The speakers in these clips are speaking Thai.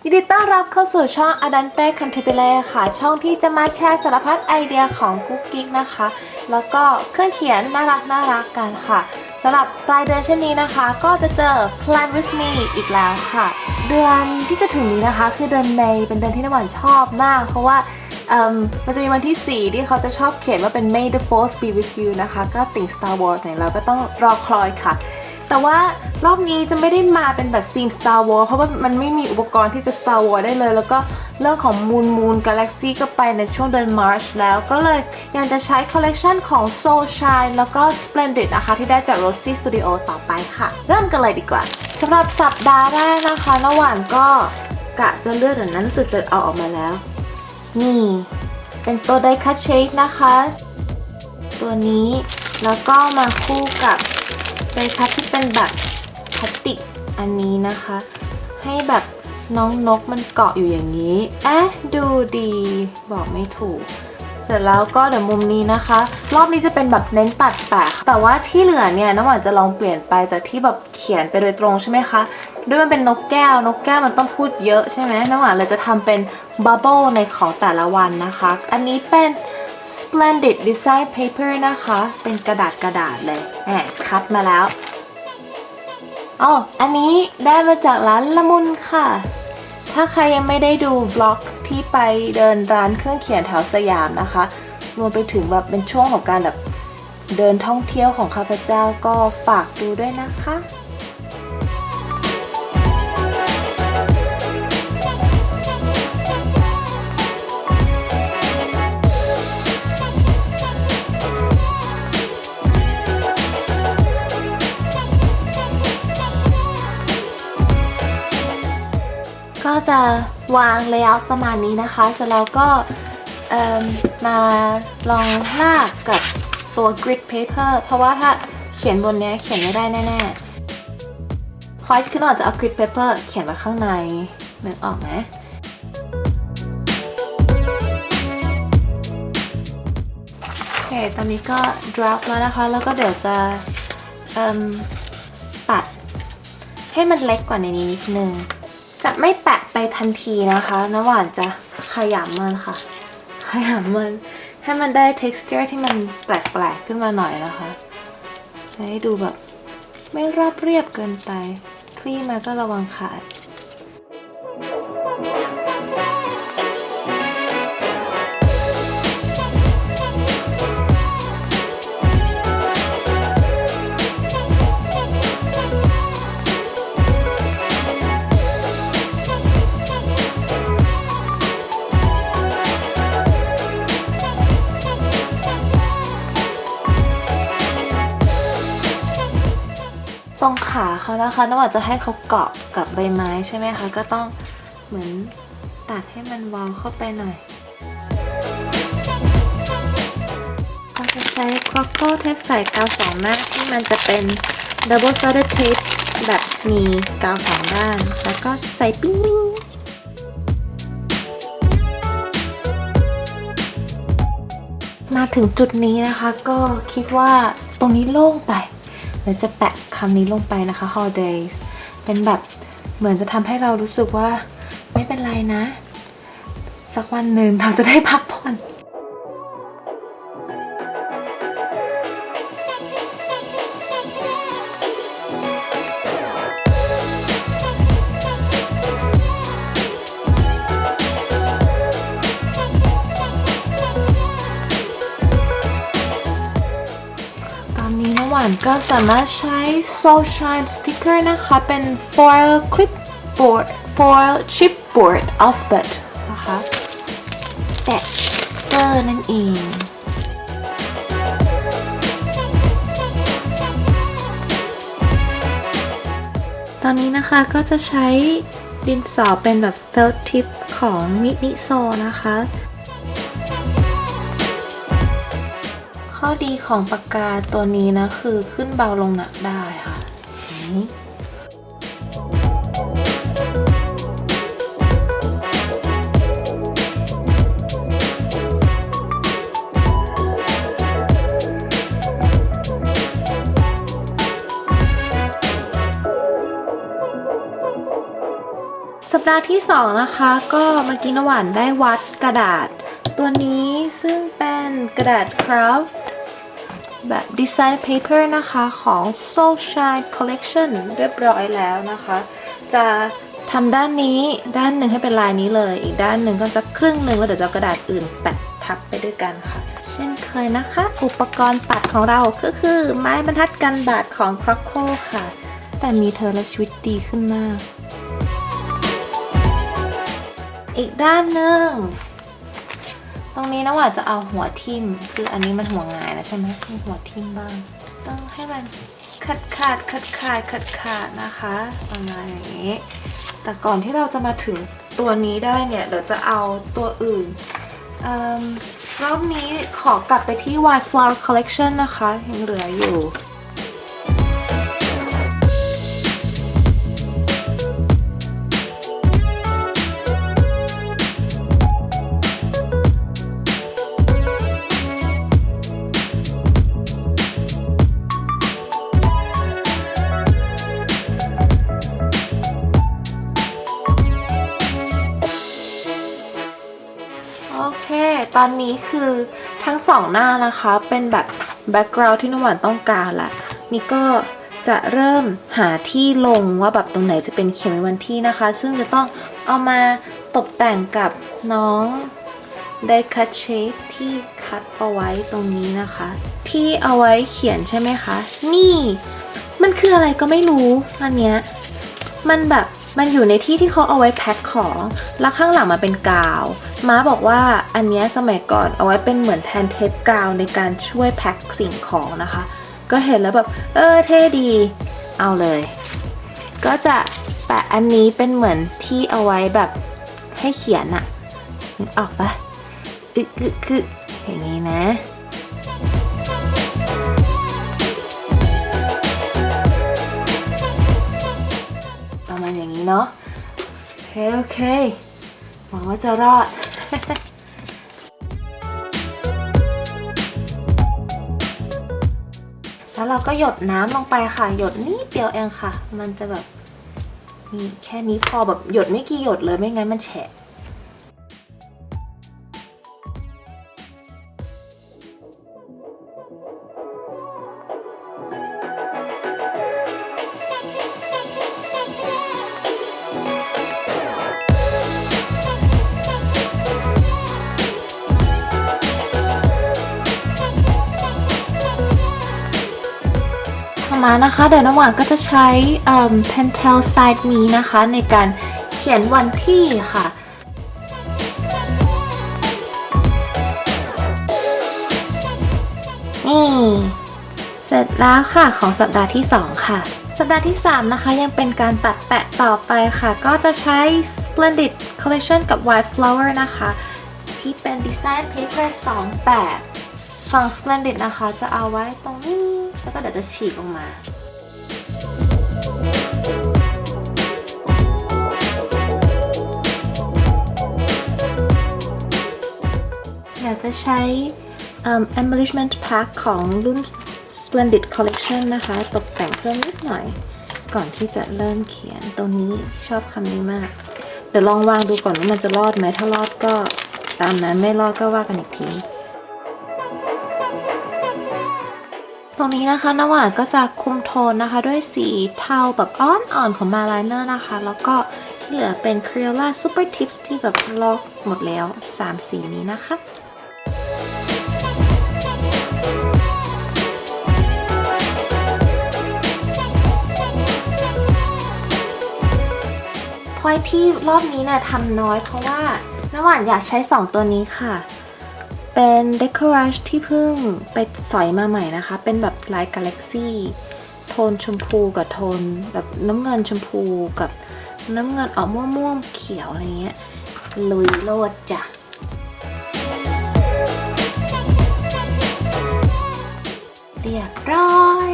ยินดีต้อนรับเข้าสู่ช่อง Adante Cantabile ค่ะช่องที่จะมาแชร์สารพัดไอเดียของกุ๊กกิ๊กนะคะแล้วก็เครื่องเขียนน่ารักกันค่ะสำหรับปลายเดือนเช่นนี้นะคะก็จะเจอ Plan with me อีกแล้วค่ะเดือนที่จะถึงนี้นะคะคือเดือนเมย์เป็นเดือนที่น้ำหวานชอบมากเพราะว่ามันจะมีวันที่4ที่เขาจะชอบเขียนว่าเป็น May the 4th be with you นะคะก็ติ่ง Star Wars เนี่ยเราก็ต้องรอคอยค่ะแต่ว่ารอบนี้จะไม่ได้มาเป็นแบบซีน Star Wars เพราะว่ามันไม่มีอุปกรณ์ที่จะ Star Wars ได้เลยแล้วก็เรื่องของ Moon Galaxy ก็ไปในช่วงเดือน March แล้วก็เลยยังจะใช้คอลเลกชันของ Soul Shine แล้วก็ Splendid นะคะที่ได้จาก Rossi Studio ต่อไปค่ะเริ่มกันเลยดีกว่าสำหรับสัปดาห์แรกนะคะน้ำหวานก็กะจะเลือกนั้นรู้สึกจะเอาออกมาแล้วนี่เป็นตัว Die Cut Shade นะคะตัวนี้แล้วก็มาคู่กับDie Cutที่เป็นแบบพลาสติกอันนี้นะคะให้แบบน้องนกมันเกาะอยู่อย่างนี้ดูดีบอกไม่ถูกเสร็จแล้วก็เดี๋ยวมุมนี้นะคะรอบนี้จะเป็นแบบเน้นตัดแปะแต่ว่าที่เหลือเนี่ยน้ำหวานจะลองเปลี่ยนไปจากที่แบบเขียนไปโดยตรงใช่ไหมคะด้วยมันเป็นนกแก้มันต้องพูดเยอะใช่ไหมน้ำหวานเลยจะทำเป็นบับเบิ้ลในของแต่ละวันนะคะอันนี้เป็น Splendid Design Paper นะคะเป็นกระดาษเลยคัดมาแล้วอันนี้ได้มาจากร้านละมุนค่ะถ้าใครยังไม่ได้ดูวล็อกที่ไปเดินร้านเครื่องเขียนแถวสยามนะคะรวมไปถึงแบบเป็นช่วงของการแบบเดินท่องเที่ยวของข้าพเจ้าก็ฝากดูด้วยนะคะก็จะวางเลเยอร์ประมาณนี้นะคะเสร็จแล้วก็มาลองลากกับตัว grid paper เพราะว่าถ้าเขียนบนนี้เขียนไม่ได้แน่ๆพอยคือเราจะเอา grid paper เขียนไว้ข้างในนึกออกไหมโอเคตอนนี้ก็ drop แล้วนะคะแล้วก็เดี๋ยวจะตัดให้มันเล็กกว่าในนี้นิดนึงจะไม่แปะไปทันทีนะคะน้ำหวานจะขยำมันค่ะขยำมันให้มันได้ texture ที่มันแปลกๆขึ้นมาหน่อยนะคะให้ดูแบบไม่ราบเรียบเกินไปคลี่มาก็ระวังขาดตรงขาเขานะคะน้ำหวานจะให้เขาเกาะกับใบไม้ใช่ไหมคะก็ต้องเหมือนตัดให้มันวาวเข้าไปหน่อยก็จะใช้ Crocco Tape ใส่กาว2 หน้าที่มันจะเป็น Double Sided Tape แบบมีกาว2 ด้านแล้วก็ใส่ปิ้งมาถึงจุดนี้นะคะก็คิดว่าตรงนี้โล่งไปเดี๋ยวจะแปะคำนี้ลงไปนะคะ holidays เป็นแบบเหมือนจะทำให้เรารู้สึกว่าไม่เป็นไรนะสักวันหนึ่งเราจะได้พักผ่อนหวานก็สามารถใช้ Soul Shine Sticker นะคะเป็น foil chipboard alphabet นะคะแปะสติ๊กเกอร์นั่นเองตอนนี้นะคะก็จะใช้ดินสอเป็นแบบ felt tip ของ Miniso นะคะข้อดีของปากกาตัวนี้นะคือขึ้นเบาลงหนักได้ค่ะสัปด ดาห์ที่2นะคะก็เมื่อกี้น้ำหวานได้วัดกระดาษตัวนี้ซึ่งเป็นกระดาษ craft แบบ design paper นะคะของ Soul Shine Collection เรียบร้อยแล้วนะคะจะทำด้านนี้ด้านหนึ่งให้เป็นลายนี้เลยอีกด้านหนึ่งก็สักครึ่งหนึ่งแล้วเดี๋ยวจะเอากระดาษอื่นแปะทับไปด้วยกันค่ะเช่นเคยนะคะอุปกรณ์ปัดของเราก็คือไม้บรรทัดกันบาดของ Croco ค่ะแต่มีเธอและชีวิตดีขึ้นมากอีกด้านหนึ่งตรงนี้นะว่าจะเอาหัวทิ่มคืออันนี้มันหัวหงายนะใช่ไหมมีหัวทิ่มบ้างต้องให้มันขาดนะคะประมาณอย่างนี้แต่ก่อนที่เราจะมาถึงตัวนี้ได้เนี่ยเดี๋ยวจะเอาตัวอื่นรอบนี้ขอกลับไปที่ White Flower Collection นะคะยังเหลืออยู่โอเคตอนนี้คือทั้งสองหน้านะคะเป็นแบบ background ที่น้ำหวานต้องการละนี่ก็จะเริ่มหาที่ลงว่าแบบตรงไหนจะเป็นเขียนวันที่นะคะซึ่งจะต้องเอามาตกแต่งกับน้องได้คัตเชฟที่คัดเอาไว้ตรงนี้นะคะที่เอาไว้เขียนใช่ไหมคะนี่มันคืออะไรก็ไม่รู้อันเนี้ยมันอยู่ในที่ที่เขาเอาไว้แพ็คของแล้วข้างหลังมาเป็นกาวม้าบอกว่าอันนี้สมัยก่อนเอาไว้เป็นเหมือนแทนเทปกาวในการช่วยแพ็คสิ่งของนะคะก็เห็นแล้วแบบเท่ดีเอาเลยก็จะแปะอันนี้เป็นเหมือนที่เอาไว้แบบให้เขียนอะนึกออกปะคืออย่างนี้นะประมาณอย่างนี้เนาะโอเคหวังว่าจะรอด แล้วเราก็หยดน้ำลงไปค่ะหยดนิดเดียวเองค่ะมันจะแบบนี่แค่นี้พอแบบหยดไม่กี่หยดเลยไม่งั้นมันแฉะมานะคะเดี๋ยวน้ำหวานก็จะใช้Pentel Side Me นะคะในการเขียนวันที่ค่ะนี่เสร็จแล้วค่ะของสัปดาห์ที่2ค่ะสัปดาห์ที่3นะคะยังเป็นการตัดแปะต่อไปค่ะก็จะใช้ Splendid Collection กับ White Flower นะคะที่เป็น Design Paper 2 แบบฝั่ง Splendid นะคะจะเอาไว้ตรงนี้แล้วก็เดี๋ยวจะฉีกออกมาเดี๋ยวจะใช้ embellishment pack ของรุ่น Splendid Collection นะคะตกแต่งเพิ่มนิดหน่อยก่อนที่จะเริ่มเขียนตรงนี้ชอบคำนี้มากเดี๋ยวลองวางดูก่อนว่ามันจะรอดไหมถ้ารอดก็ตามนั้นไม่รอดก็ว่ากันอีกทีตรงนี้นะคะน้ำหวานก็จะคุมโทนนะคะด้วยสีเทาแบบอ่อนๆของมาลายเนอร์นะคะแล้วก็ที่เหลือเป็น Crayola Super Tips ที่แบบลอกหมดแล้ว3สีนี้นะคะพอยที่รอบนี้เนี่ยทำน้อยเพราะว่าน้ำหวานอยากใช้2ตัวนี้ค่ะเป็น Decourage ที่เพิ่งไปสอยมาใหม่นะคะเป็นแบบลาย Galaxy โทนชมพูกับโทนแบบน้ำเงินชมพูกับน้ำเงินออกม่วงๆเขียวอะไรเงี้ยลุยโลดจ้ะเรียบร้อย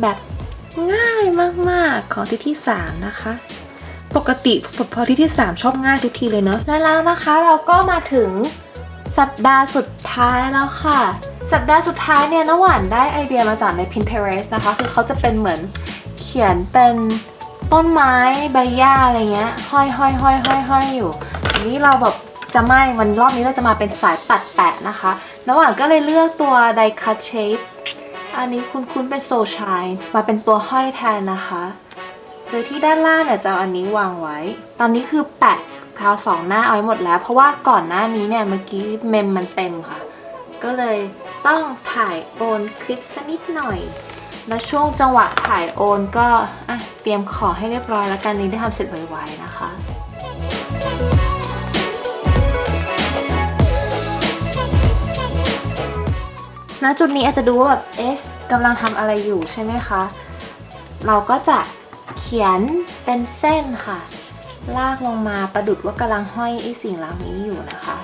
แบบง่ายมากๆของที่3นะคะปกติพอที่3ชอบง่ายทุกทีเลยเนอะแล้วนะคะเราก็มาถึงสัปดาห์สุดท้ายแล้วค่ะสัปดาห์สุดท้ายเนี่ยน้ำหวานได้ไอเดียมาจากใน Pinterest นะคะคือเขาจะเป็นเหมือนเขียนเป็น ต้นไม้ใบหญ้าอะไรเงี้ยห้อยอยู่ทีนี้เราแบบจะไม่วันรอบนี้เราจะมาเป็นสายตัดแปะนะคะระหว่างก็เลยเลือกตัว Die Cut Shape อันนี้คุ้นๆเป็น Soul Shine มาเป็นตัวห้อยแทนนะคะโดยที่ด้านล่างเนี่ยจะเอาอันนี้วางไว้ตอนนี้คือแปะเท้าสองหน้าเอาไว้หมดแล้วเพราะว่าก่อนหน้านี้เนี่ยเมื่อกี้เมมมันเต็มค่ะก็เลยต้องถ่ายโอนคลิปสักนิดหน่อยและช่วงจังหวะถ่ายโอนก็เตรียมของให้เรียบร้อยแล้วกันนี้ได้ทำเสร็จไวๆนะคะณจุดนี้อาจจะดูว่าแบบกำลังทำอะไรอยู่ใช่ไหมคะเราก็จะเขียนเป็นเส้นค่ะลากลงมาประดุจว่ากำลังห้อยไอ้สิ่งเหล่านี้อยู่นะคะ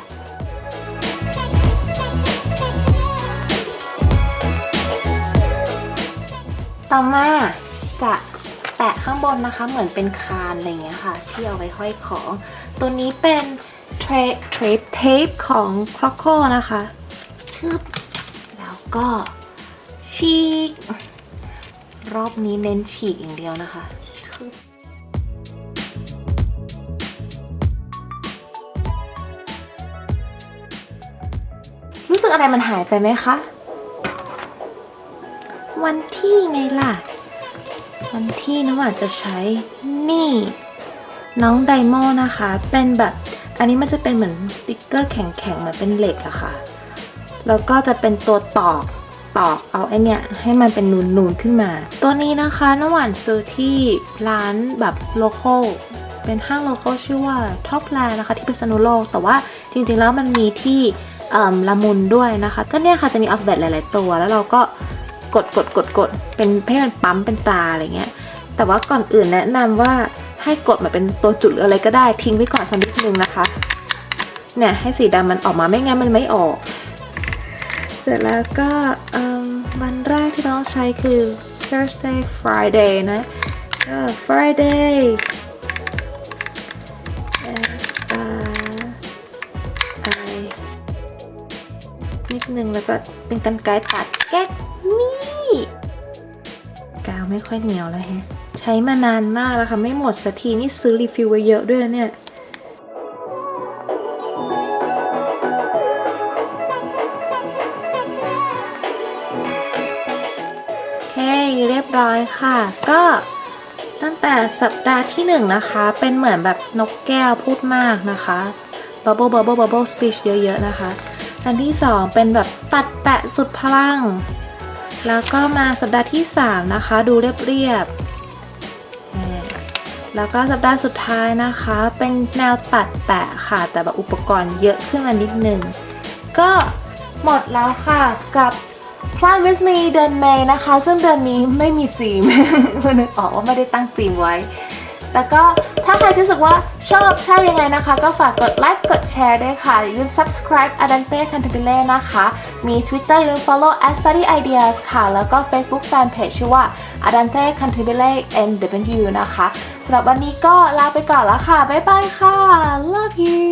ต่อมาจะแปะข้างบนนะคะเหมือนเป็นคานอะไรเงี้ยค่ะที่เอาไว้ห้อยของตัวนี้เป็นเทปของ Croco นะคะแล้วก็ฉีกรอบนี้เน้นฉีกอย่างเดียวนะคะรู้สึกอะไรมันหายไปไหมคะวันที่ไงล่ะวันที่น้ำหวานจะใช้นี่น้องไดโมนะคะเป็นแบบอันนี้มันจะเป็นเหมือนสติ๊กเกอร์แข็งๆเหมือนเป็นเหล็กอะค่ะแล้วก็จะเป็นตัวตอกเอาไอเนี้ยให้มันเป็นนูนๆขึ้นมาตัวนี้นะคะน้ำหวานซื้อที่ร้านแบบโลคอลเป็นห้างโลคอลชื่อว่าท็อปแลนด์นะคะที่พิษณุโลกแต่ว่าจริงๆแล้วมันมีที่ละมุนด้วยนะคะก็เนี่ยค่ะจะมีอัลฟาเบตหลายๆตัวแล้วเราก็กดเป็นให้มันปั๊มเป็นตาอะไรเงี้ยแต่ว่าก่อนอื่นแนะนำว่าให้กดมาเป็นตัวจุดหรืออะไรก็ได้ทิ้งไว้ก่อนสักนิดนึงนะคะเนี่ยให้สีดำมันออกมาไม่งั้นมันไม่ออกเสร็จแล้วก็วันแรกที่เราใช้คือ Thursday Friday นะFridayนิดนึงแล้วก็เป็นกรรไกรตัดแก๊กนี่กาวไม่ค่อยเหนียวแล้วฮะใช้มานานมากแล้วค่ะไม่หมดสักทีนี่ซื้อรีฟิลไว้เยอะด้วยเนี่ยเรียบร้อยค่ะก็ตั้งแต่สัปดาห์ที่1นะคะเป็นเหมือนแบบนกแก้วพูดมากนะคะ bubble speech เยอะๆนะคะอันที่2เป็นแบบตัดแปะสุดพลังแล้วก็มาสัปดาห์ที่3นะคะดูเรียบแล้วก็สัปดาห์สุดท้ายนะคะเป็นแนวตัดแปะค่ะแต่แบบอุปกรณ์เยอะขึ้นมานิดนึงก็หมดแล้วค่ะกับPlan with me เดือนเมษนะคะซึ่งเดือนนี้ไม่มีธีม นึกออกว่าไม่ได้ตั้งธีมไว้แต่ก็ถ้าใครรู้สึกว่าชอบใช่ยังไงนะคะก็ฝากกดไลค์กดแชร์ด้วยค่ะอย่าลืม subscribe Adante Cantabile นะคะมี Twitter อย่าลืม follow @studyideas ค่ะแล้วก็ Facebook Fanpage ชื่อว่า Adante Cantabile NW นะคะสำหรับวันนี้ก็ลาไปก่อนแล้วค่ะบ๊ายบายค่ะ love you